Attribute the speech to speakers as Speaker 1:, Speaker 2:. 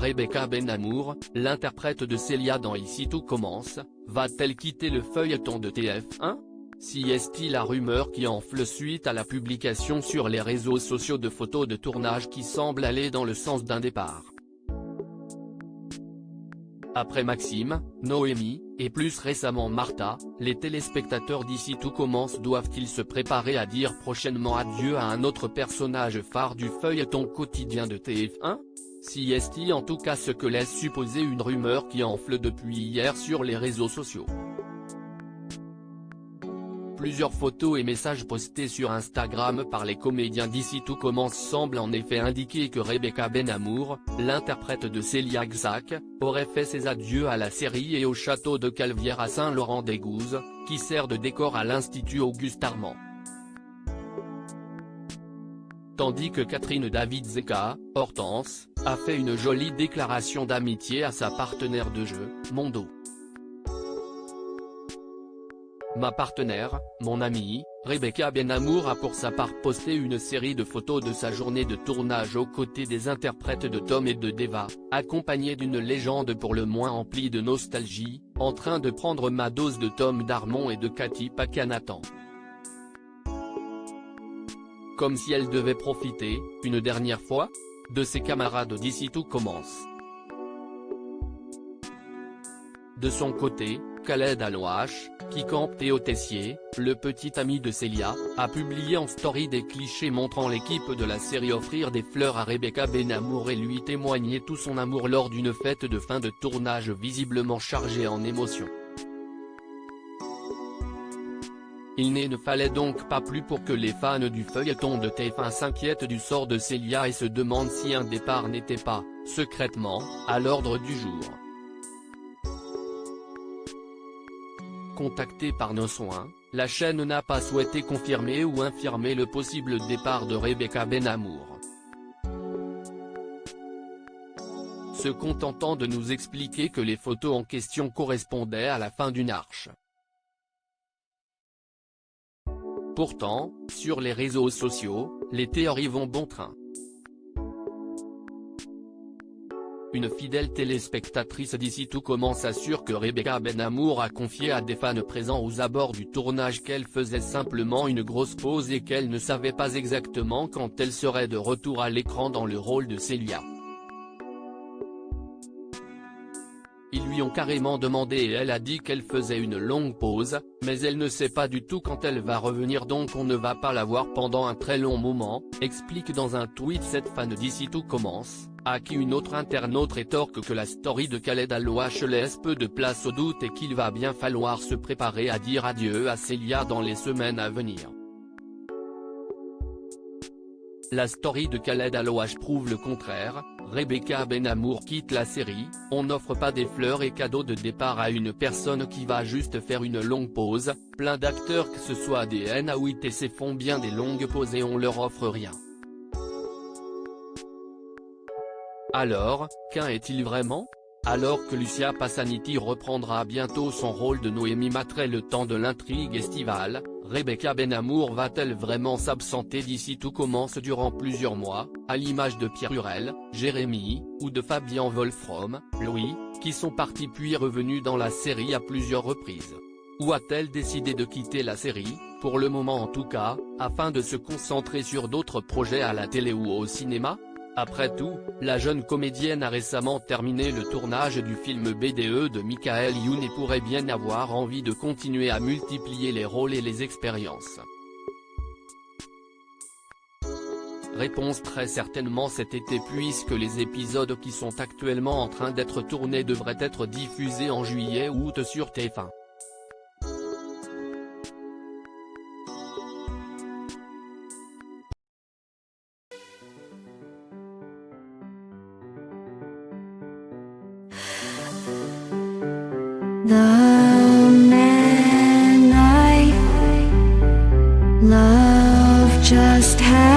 Speaker 1: Rebecca Ben'Amour, l'interprète de Célia dans Ici tout commence, va-t-elle quitter le feuilleton de TF1 ? Si est-il la rumeur qui enfle suite à la publication sur les réseaux sociaux de photos de tournage qui semblent aller dans le sens d'un départ. Après Maxime, Noémie, et plus récemment Martha, les téléspectateurs d'Ici tout commence doivent-ils se préparer à dire prochainement adieu à un autre personnage phare du feuilleton quotidien de TF1 ? Si est-il en tout cas ce que laisse supposer une rumeur qui enfle depuis hier sur les réseaux sociaux. Plusieurs photos et messages postés sur Instagram par les comédiens d'Ici tout commence semblent en effet indiquer que Rebecca Ben'Amour, l'interprète de Célia Gzac, aurait fait ses adieux à la série et au château de Calvière à Saint-Laurent-des-Gouzes, qui sert de décor à l'Institut Auguste Armand. Tandis que Catherine David-Zeka, Hortense, a fait une jolie déclaration d'amitié à sa partenaire de jeu, Mondo. Ma partenaire, mon amie, Rebecca Ben'Amour a pour sa part posté une série de photos de sa journée de tournage aux côtés des interprètes de Tom et de Deva, accompagnée d'une légende pour le moins emplie de nostalgie, en train de prendre ma dose de Tom Darmon et de Cathy Paquin-Nathan. Comme si elle devait profiter, une dernière fois, de ses camarades d'Ici tout commence. De son côté, Khaled Alouache, qui campe Théo Tessier, le petit ami de Célia, a publié en story des clichés montrant l'équipe de la série offrir des fleurs à Rebecca Ben'Amour et lui témoigner tout son amour lors d'une fête de fin de tournage visiblement chargée en émotions. Il ne fallait donc pas plus pour que les fans du feuilleton de TF1 s'inquiètent du sort de Célia et se demandent si un départ n'était pas, secrètement, à l'ordre du jour. Contactée par nos soins, la chaîne n'a pas souhaité confirmer ou infirmer le possible départ de Rebecca Ben'Amour, se contentant de nous expliquer que les photos en question correspondaient à la fin d'une arche. Pourtant, sur les réseaux sociaux, les théories vont bon train. Une fidèle téléspectatrice d'Ici tout commence assure que Rebecca Ben'Amour a confié à des fans présents aux abords du tournage qu'elle faisait simplement une grosse pause et qu'elle ne savait pas exactement quand elle serait de retour à l'écran dans le rôle de Célia. Ils lui ont carrément demandé et elle a dit qu'elle faisait une longue pause, mais elle ne sait pas du tout quand elle va revenir donc on ne va pas la voir pendant un très long moment, explique dans un tweet cette fan d'Ici tout commence, à qui une autre internaute rétorque que la story de Khaled Alouache laisse peu de place au doute et qu'il va bien falloir se préparer à dire adieu à Célia dans les semaines à venir. La story de Khaled Alouache prouve le contraire, Rebecca Ben'Amour quitte la série, on n'offre pas des fleurs et cadeaux de départ à une personne qui va juste faire une longue pause, plein d'acteurs que ce soit des NA ou ITC font bien des longues pauses et on leur offre rien. Alors, qu'en est-il vraiment ? Alors que Lucia Passaniti reprendra bientôt son rôle de Noémie Matrey le temps de l'intrigue estivale, Rebecca Ben'Amour va-t-elle vraiment s'absenter d'Ici tout commence durant plusieurs mois, à l'image de Pierre Hurel, Jérémy, ou de Fabien Wolfrom, Louis, qui sont partis puis revenus dans la série à plusieurs reprises ? Ou a-t-elle décidé de quitter la série, pour le moment en tout cas, afin de se concentrer sur d'autres projets à la télé ou au cinéma ? Après tout, la jeune comédienne a récemment terminé le tournage du film BDE de Michael Youn et pourrait bien avoir envie de continuer à multiplier les rôles et les expériences. Réponse très certainement cet été puisque les épisodes qui sont actuellement en train d'être tournés devraient être diffusés en juillet ou août sur TF1.
Speaker 2: The man I love just had